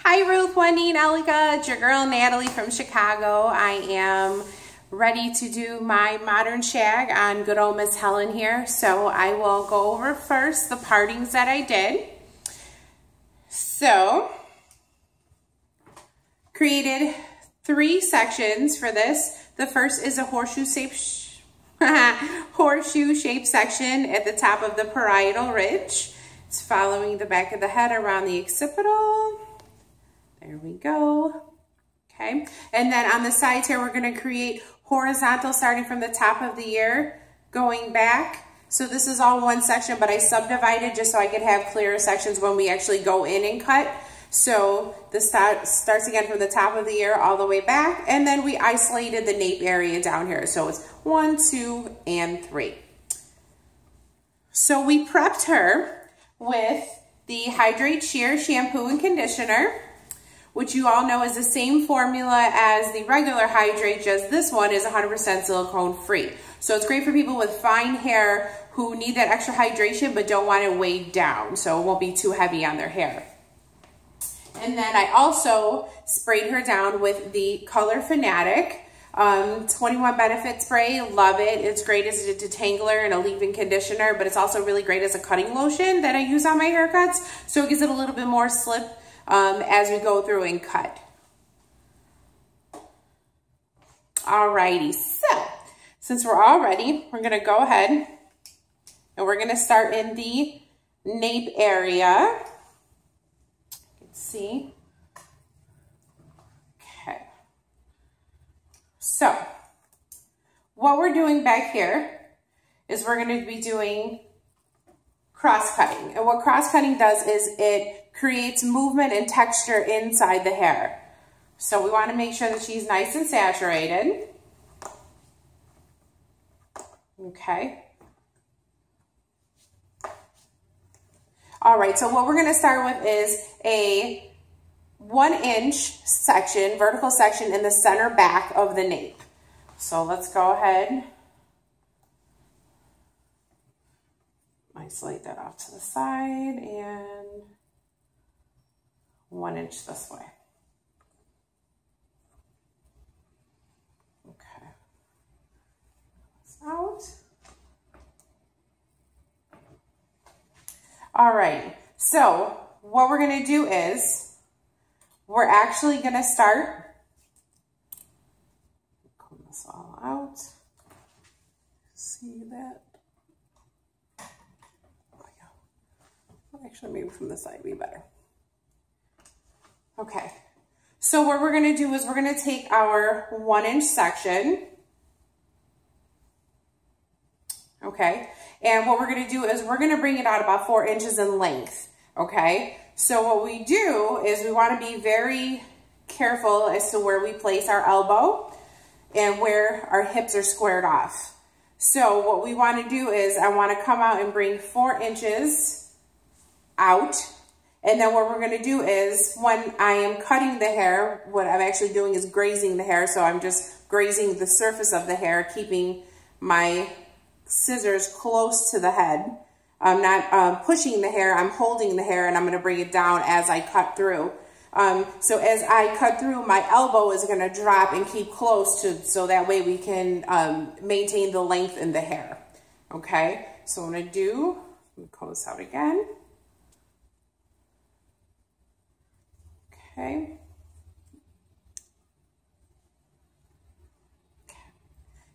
Hi Ruth, Wendy, and Elika. It's your girl Natalie from Chicago. I am ready to do my modern shag on good old Miss Helen here. So I will go over first the partings that I did. So, created 3 sections for this. The first is a horseshoe shaped section at the top of the parietal ridge. It's following the back of the head around the occipital. There we go. Okay, and then on the sides here, we're going to create horizontal starting from the top of the ear going back. So this is all one section, but I subdivided just so I could have clearer sections when we actually go in and cut. So this starts again from the top of the ear all the way back, and then we isolated the nape area down here. So it's 1, 2, and 3. So we prepped her with the Hydrate Sheer shampoo and conditioner, which you all know is the same formula as the regular Hydrate, just this one is 100% silicone free. So it's great for people with fine hair who need that extra hydration but don't want it weighed down, so it won't be too heavy on their hair. And then I also sprayed her down with the Color Fanatic 21 Benefit Spray. Love it. It's great as a detangler and a leave-in conditioner, but it's also really great as a cutting lotion that I use on my haircuts, so it gives it a little bit more slip as we go through and cut. Alrighty, so since we're all ready, we're gonna go ahead and we're gonna start in the nape area. Let's see. Okay. So what we're doing back here is we're gonna be doing cross-cutting. And what cross-cutting does is it creates movement and texture inside the hair. So we want to make sure that she's nice and saturated. Okay. All right, so what we're going to start with is a 1-inch section, vertical section in the center back of the nape. So let's go ahead. Isolate that off to the side and 1 inch this way. Okay. That's out. All right. So what we're going to do is we're actually going to start. Comb this all out. See that? Actually, maybe from the side would be better. Okay, so what we're going to do is we're going to take our 1-inch section. Okay, and what we're going to do is we're going to bring it out about 4 inches in length. Okay, so what we do is we want to be very careful as to where we place our elbow and where our hips are squared off. So what we want to do is I want to come out and bring 4 inches out, and then what we're going to do is when I am cutting the hair, what I'm actually doing is grazing the hair. So I'm just grazing the surface of the hair, keeping my scissors close to the head. I'm not pushing the hair, I'm holding the hair, and I'm going to bring it down as I cut through. So as I cut through, my elbow is going to drop and keep close to, so that way we can maintain the length in the hair. Okay, so I'm going to comb this out again. Okay.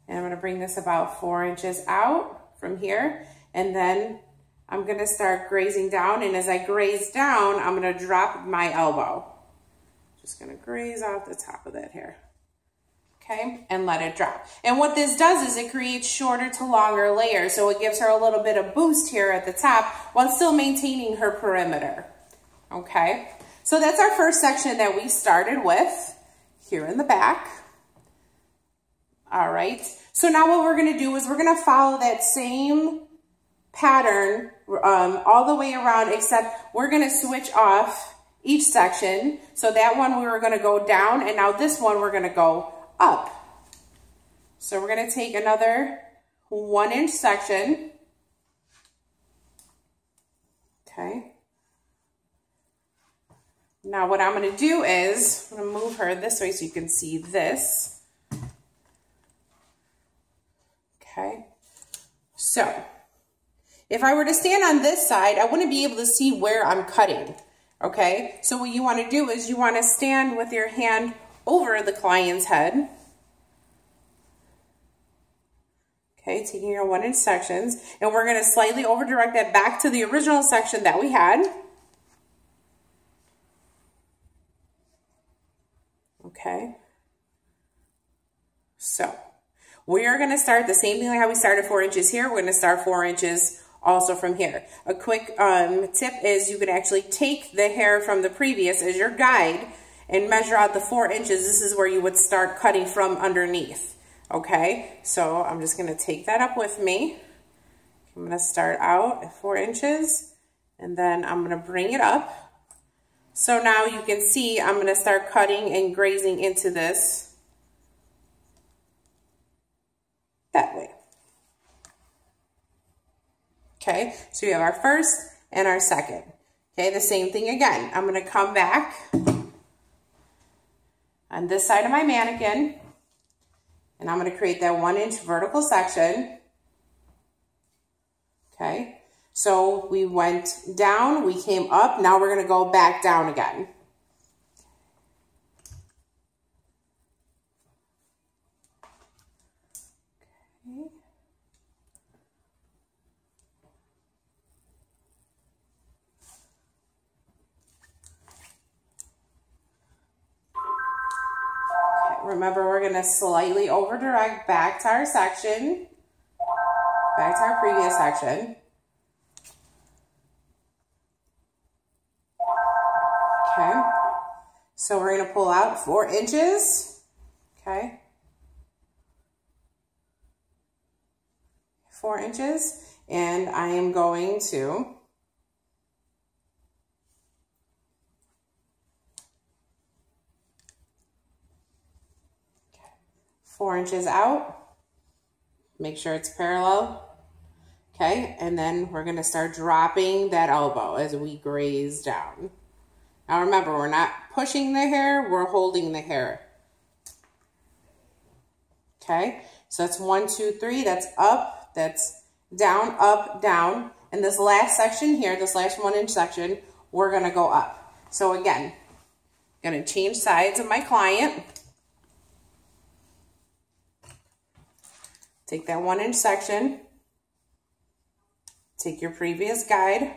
And I'm going to bring this about 4 inches out from here. And then I'm going to start grazing down. And as I graze down, I'm going to drop my elbow. Just going to graze off the top of that hair. Okay. And let it drop. And what this does is it creates shorter to longer layers. So it gives her a little bit of boost here at the top while still maintaining her perimeter. Okay. So that's our first section that we started with here in the back. All right. So now what we're going to do is we're going to follow that same pattern all the way around, except we're going to switch off each section. So that one we were going to go down, and now this one we're going to go up. So we're going to take another 1-inch section. Okay. Now what I'm going to do is, I'm going to move her this way so you can see this. Okay. So, if I were to stand on this side, I wouldn't be able to see where I'm cutting. Okay. So what you want to do is you want to stand with your hand over the client's head. Okay, taking your 1-inch sections, and we're going to slightly over direct that back to the original section that we had. Okay. So we are going to start the same thing like how we started 4 inches here. We're going to start 4 inches also from here. A quick tip is you can actually take the hair from the previous as your guide and measure out the 4 inches. This is where you would start cutting from underneath. Okay, so I'm just going to take that up with me. I'm going to start out at 4 inches, and then I'm going to bring it up. So now you can see I'm going to start cutting and grazing into this that way. Okay, so you have our first and our second. Okay, the same thing again. I'm going to come back on this side of my mannequin, and I'm going to create that 1-inch vertical section. Okay, so we went down, we came up, now we're going to go back down again. Okay. Remember, we're going to slightly over direct back to our section, back to our previous section. Okay, so we're going to pull out 4 inches. Okay, 4 inches, and I am going to 4 inches out, make sure it's parallel. Okay, and then we're going to start dropping that elbow as we graze down. Now remember, we're not pushing the hair, we're holding the hair. Okay, so that's 1, 2, 3, that's up, that's down, up, down. And this last section here, this last 1-inch section, we're going to go up. So again, I'm going to change sides of my client. Take that 1-inch section, take your previous guide,